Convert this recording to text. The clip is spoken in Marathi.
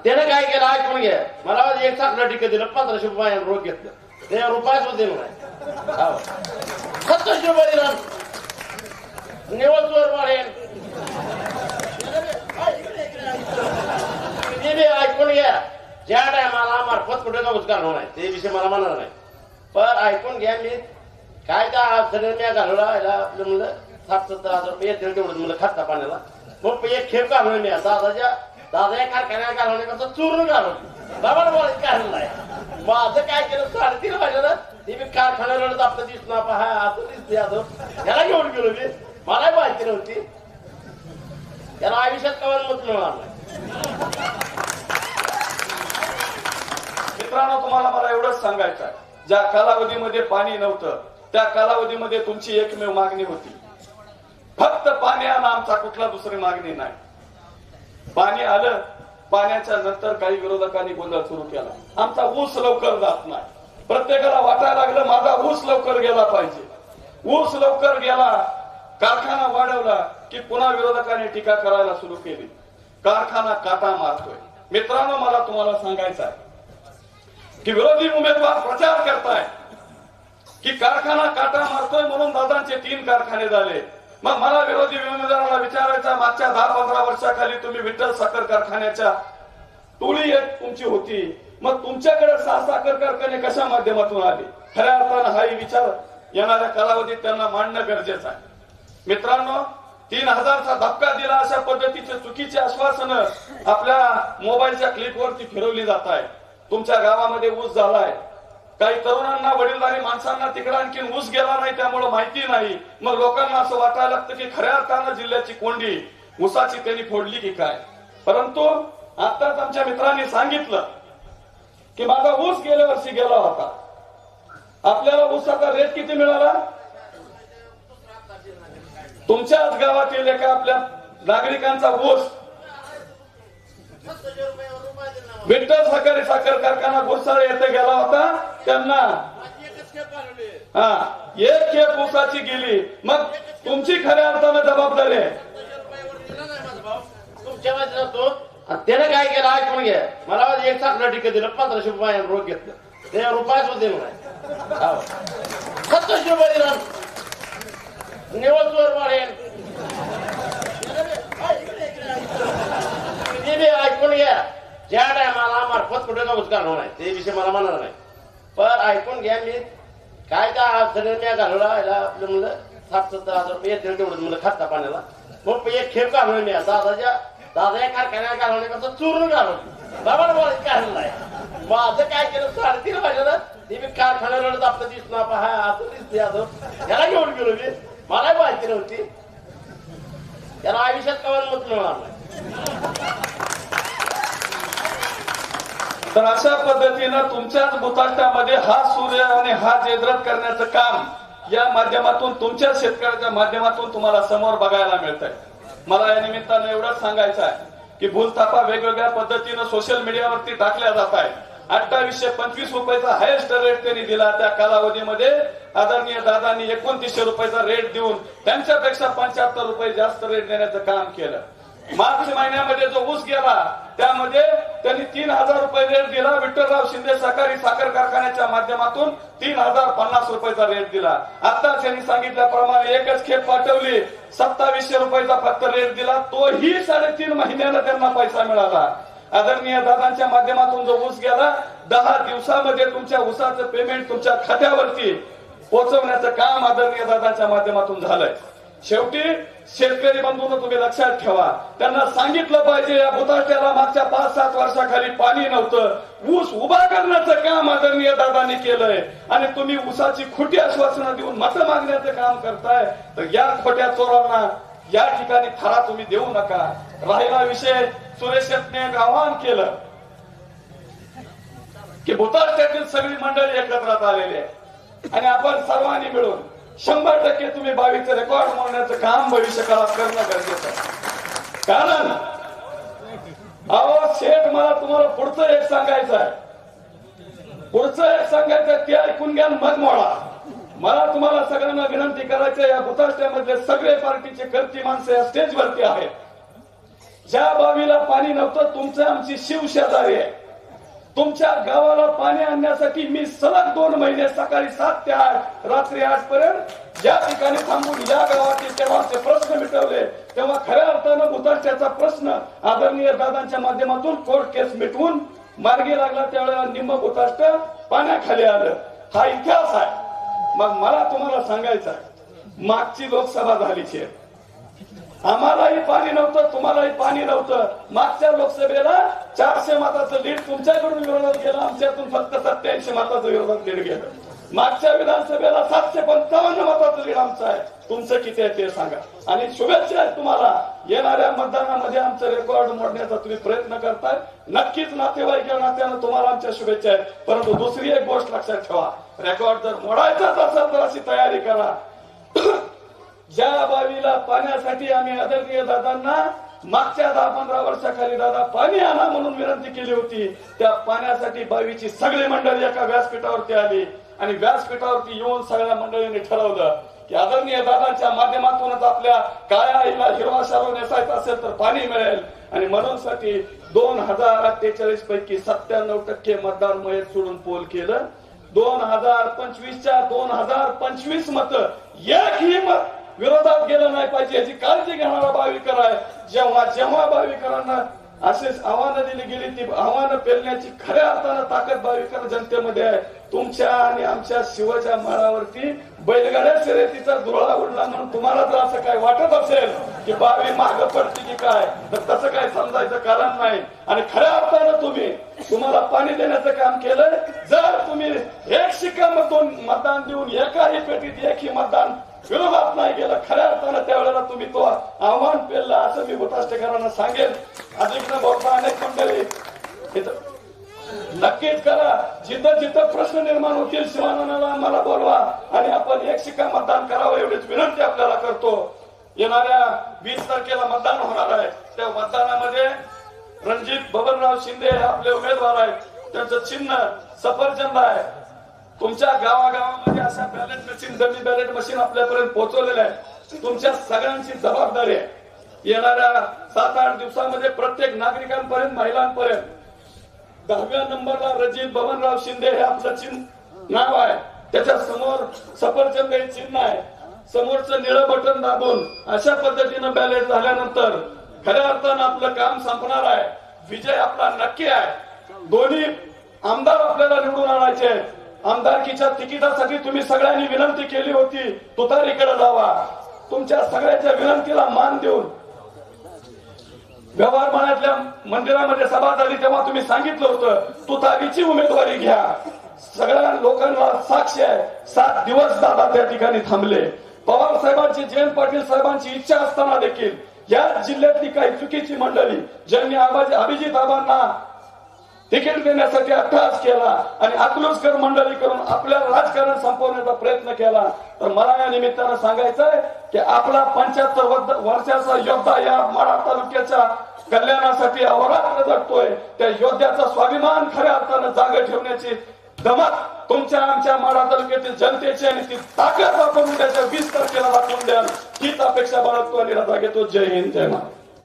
त्याने काय केलं ऐकून घ्या. मला एक चाकलं टिकट दिलं 1500 रुपये रोख घेतलं. ते रुपया सुद्धा दिलं नाही. 2700 रुपये दिला निवड चोर मारेल. ऐकून घ्या. ज्या टायमाला मार्फत कुठे जाऊच करणार नाही ते विषय मला म्हणणार नाही. पण ऐकून घ्या. मी काय त्या अडचणी मी घालवला आपलं म्हणलं 7-7 रुपये येतील तेवढं म्हणलं खाता पाण्याला. मग एक खेप घालवली मी दादा कारखान्यात घालवण्याकरता चूर्ण घालवली. बाबा बोलायचं काढलं नाही. माझं काय केलं 3:30 वाजलं ते मी कारखान्याला आपलं दिसणार पहा असं दिसते असं त्याला घेऊन गेलो मी. मला माहिती नव्हती. त्याला आयुष्यात कवर मत मिळणार नाही. मित्रांनो तुम्हाला मला एवढंच सांगायचं आहे. ज्या कालावधीमध्ये पाणी नव्हतं त्या कालावधीमध्ये तुमची एकमेव मागणी होती फक्त पाणी आणि आमचा कुठला दुसरी मागणी नाही. पाणी आलं. पाण्याच्या नंतर काही विरोधकांनी गोंधळ सुरू केला. आमचा ऊस लवकर जात नाही. प्रत्येकाला वाटायला लागलं माझा ऊस लवकर गेला पाहिजे. ऊस लवकर गेला. कारखाना वाढवला की पुन्हा विरोधकांनी टीका करायला सुरू केली. कारखाना काटा मारतोय. मित्रांनो मला तुम्हाला सांगायचं आहे की विरोधी उमेदवार प्रचार करताय की कारखाना काटा मारतोय म्हणून दादांचे 3 कारखाने झाले. मग मला विरोधी उमेदवाराला विचारायचं मागच्या 10-15 वर्षाखाली तुम्ही विठ्ठल साखर कारखान्याच्या टोळी एक तुमची होती. मग तुमच्याकडे 6 साखर कारखाने कशा माध्यमातून आले. खऱ्या अर्थानं हाही विचार येणाऱ्या कालावधीत त्यांना मांडणं गरजेचं आहे. मित्रांनो 3000चा धक्का दिला अशा पद्धतीचे चुकीचे आश्वासन आपल्या मोबाईलच्या क्लिपवरती फिरवली जात आहे. तुमच्या गावामध्ये ऊस झालाय. काही तरुणांना वडीलधारी माणसांना तिकडे आणखी ऊस गेला नाही त्यामुळे माहिती नाही. मग लोकांना असं वाटायला लागतं की खऱ्या अर्थानं जिल्ह्याची कोंडी ऊसाची त्यांनी फोडली की काय. परंतु आताच आमच्या मित्रांनी सांगितलं की माझा ऊस गेल्या वर्षी गेला होता. आपल्याला ऊसाचा रेट किती मिळाला. तुमच्याच गावातील एका आपल्या नागरिकांचा ऊस विठ्ठल साखर कारखाना गुरसाळे येथे गेला होता. त्यांना एक खेप ऊसाची गेली. मग तुमची खऱ्या अर्थानं जबाबदारी आहे. तुमच्या बाजूला तो त्याने काय केलं ऐकून घ्या. मला एक चाकलं टिकट दिलं 1500 रुपये रोख घेतलं. ते रुपया सुद्धा दिलं नाही. 2700 रुपये दिला निवड चोर मारेल. ऐकून घ्या. ज्या टायमाला मार्फत कुठे जाऊच करणार नाही ते विषय मला म्हणणार नाही. पण ऐकून घ्या. मी काय त्या अडचणी मी घालवला आपलं म्हणलं 7-7 रुपये येतील तेवढं म्हणलं खाता पाण्याला. मग एक खेप घालवली मी दादा कारखान्यात घालवण्याकरता चूर्ण घालवली. बाबा बोलायचं काढलं नाही. माझं काय केलं 3:30 वाजलं ते मी कारखान्याला आपलं दिसणार पहा असं दिसते असं त्याला घेऊन गेलो मी. मला माहिती नव्हती. त्याला आयुष्यात कवर मत मिळणार नाही. तर अशा पद्धतीनं तुमच्याच भूताष्टामध्ये हा सूर्य आणि हा जेद्रत करण्याचं काम या माध्यमातून तुमच्या शेतकऱ्याच्या माध्यमातून तुम्हाला समोर बघायला मिळत आहे. मला या निमित्तानं एवढंच सांगायचं आहे की भूलथापा वेगवेगळ्या पद्धतीनं सोशल मीडियावरती टाकल्या जात आहेत. 2825 रुपयाचा हायेस्ट रेट त्यांनी दिला. त्या कालावधीमध्ये आदरणीय दादांनी 2900 रुपयाचा रेट देऊन त्यांच्यापेक्षा 75 रुपये जास्त रेट देण्याचं काम केलं. मार्च महिन्यामध्ये जो ऊस गेला त्यामध्ये त्यांनी 3000 रुपये रेट दिला. विठ्ठलराव शिंदे सहकारी साखर कारखान्याच्या माध्यमातून 3050 रुपयाचा रेट दिला. आता त्यांनी सांगितल्याप्रमाणे एकच खेप पाठवली 2700 रुपयाचा फक्त रेट दिला. तोही 3.5 महिन्याला त्यांना पैसा मिळाला. आदरणीय दादांच्या माध्यमातून जो ऊस गेला 10 दिवसामध्ये तुमच्या ऊसाचं पेमेंट तुमच्या खात्यावरती पोहोचवण्याचं काम आदरणीय दादांच्या माध्यमातून झालंय. शेवटी शेतकरी बंधूंनो तुम्ही लक्षात ठेवा. त्यांना सांगितलं पाहिजे या भूताष्ट्याला मागच्या 5-7 वर्षाखाली पाणी नव्हतं. ऊस उभा करण्याचं काम आदरणीय दादांनी केलंय आणि तुम्ही ऊसाची खोटी आश्वासनं देऊन मतं मागण्याचं काम करताय. तर या खोट्या चोरांना या ठिकाणी थारा तुम्ही देऊ नका. राहिला विषय सुरेश शेट्टीने एक आवाहन केलं की भूताष्ट्यातील सगळी मंडळी एकत्रात आलेली आहे आणि आपण सर्वांनी मिळून 100% तुम्ही 22चं रेकॉर्ड मोडण्याचं काम भविष्य काळात करणं गरजेचं आहे. कारण अहो शेठ मला तुम्हाला पुढचं एक सांगायचं आहे. ते ऐकून घ्या मग मोडा. मला तुम्हाला सगळ्यांना विनंती करायचं या भूताष्ट्यामधले सगळे पार्टीचे करती माणसं या स्टेजवरती आहेत. ज्या बावीला पाणी नव्हतं तुमचं आमची शिवशेजारी आहे. तुमच्या गावाला पाणी आणण्यासाठी मी सलग 2 महिने सकाळी 7 ते 8 रात्री 8 पर्यंत या ठिकाणी थांबून या गावातील तेव्हाचे प्रश्न मिटवले. तेव्हा खऱ्या अर्थानं भूताष्ट्याचा प्रश्न आदरणीय दादांच्या माध्यमातून कोर्ट केस मिटवून मार्गी लागला. त्यावेळेला निम्म भूताष्ट पाण्याखाली आलं. हा इतिहास आहे. मग मला तुम्हाला सांगायचं आहे, मागची लोकसभा झालीची आहे. आम्हालाही पाणी नव्हतं, तुम्हालाही पाणी नव्हतं. मागच्या लोकसभेला 400 मताचं लीड तुमच्याकडून विरोधात गेलं, आमच्यातून फक्त 87 मताचं विरोधात लीड गेलं. मागच्या विधानसभेला 755 मताचं लीड आमचं आहे. तुमचं किती आहे ते सांगा. आणि शुभेच्छा आहेत तुम्हाला. येणाऱ्या मतदानामध्ये आमचं रेकॉर्ड मोडण्याचा तुम्ही प्रयत्न करताय. नक्कीच नातेवाईक या नात्यानं तुम्हाला आमच्या शुभेच्छा आहेत. परंतु दुसरी एक गोष्ट लक्षात ठेवा, रेकॉर्ड जर मोडायचाच असेल तर अशी तयारी करा. ज्या बावीला पाण्यासाठी आम्ही आदरणीय दादांना मागच्या 10-15 वर्षाखाली दादा पाणी आणा म्हणून विनंती केली होती, त्या पाण्यासाठी बावीची सगळी मंडळी एका व्यासपीठावरती आली आणि व्यासपीठावरती येऊन सगळ्या मंडळींनी ठरवलं की आदरणीय दादांच्या माध्यमातूनच आपल्या काळ्या आईला हिरवा शालू नेसायचा असेल तर पाणी मिळेल. आणि म्हणून साठी 2043 पैकी 97% मतदार मयत सोडून पोल केलं. 2025च्या 2025 मत एकही मत विरोधात गेलं नाही पाहिजे याची काळजी घेणारा भाविकर आहे. जेव्हा जेव्हा भाविकरांना असेच आव्हानं दिली गेली, ती आव्हानं पेलण्याची खऱ्या अर्थानं ताकद भाविकर जनतेमध्ये आहे. तुमच्या आणि आमच्या शिवाच्या माळावरती बैलगाड्या शर्यतीचा धुरळा उडला म्हणून तुम्हाला जर असं काय वाटत असेल की बावी माग पडते की काय, तर तसं काय समजायचं कारण नाही. आणि खऱ्या अर्थानं तुम्हाला पाणी देण्याचं काम केलं. जर तुम्ही एक शिक्क्यामधून मतदान देऊन एकाही पेटीत एकही मतदान विरोधात नाही गेलं, खऱ्या अर्थानं त्यावेळेला तुम्ही तो आव्हान पेलला असं मी भूताष्टेकरांना सांगेन. अधिक न बोलता अनेक मंडळी नक्कीच करा. जिथं जिथं प्रश्न निर्माण होतील शिवानंदाला आम्हाला बोलवा आणि आपण एक शिक्का मतदान करावं एवढीच विनंती आपल्याला करतो. येणाऱ्या 20 तारखेला मतदान होणार आहे. त्या मतदानामध्ये रणजित बबनराव शिंदे हे आपले उमेदवार आहेत. त्यांचं चिन्ह सफरचंद आहे. तुमच्या गावागावामध्ये अशा ballot machine, dummy ballot machine आपल्यापर्यंत पोहोचवलेलं आहे. तुमच्या सगळ्यांची जबाबदारी आहे. येणाऱ्या 7-8 दिवसामध्ये प्रत्येक नागरिकांपर्यंत, महिलांपर्यंत 10व्या नंबरला रणजित बबनराव शिंदे हे आपलं चिन्ह नाव आहे. त्याच्या समोर सफरचंद हे चिन्ह आहे. समोरचं निळं बटन दाबून अशा पद्धतीनं बॅलेट झाल्यानंतर खऱ्या अर्थानं आपलं काम संपणार आहे. विजय आपला नक्की आहे. दोन्ही आमदार आपल्याला निवडून आणायचे आहेत. आमदारकीच्या तिकिटासाठी तुम्ही सगळ्यांनी विनंती केली होती तुतारीकडे जावा. तुमच्या सगळ्याच्या विनंतीला मान देऊन व्यवहार माण्यातल्या मंदिरामध्ये सभा झाली तेव्हा तुम्ही सांगितलं होतं तुतारीची उमेदवारी घ्या. सगळ्या लोकांना साक्ष आहे. 7 दिवस दादा त्या ठिकाणी थांबले. पवार साहेबांची, जयंत पाटील साहेबांची इच्छा असताना देखील या जिल्ह्यातली काही चुकीची मंडळी ज्यांनी अभिजित आबांना तिकीट देण्यासाठी अट्टहास केला आणि अकलूजकर मंडळी करून आपल्या राजकारण संपवण्याचा प्रयत्न केला, तर मला या निमित्तानं सांगायचंय की आपला 75 वर्षाचा योद्धा या माढा तालुक्याच्या कल्याणासाठी अहोरात्र झटतोय. त्या योद्ध्याचा स्वाभिमान खऱ्या अर्थानं जागा ठेवण्याची दमक तुमच्या आमच्या माढा तालुक्यातील जनतेची आणि ती ताकद आपण उद्याच्या 20 तारखेला दाखवून द्याल हीच अपेक्षा बाळगतो आणि रजा घेतो. जय हिंद, जय महाराज.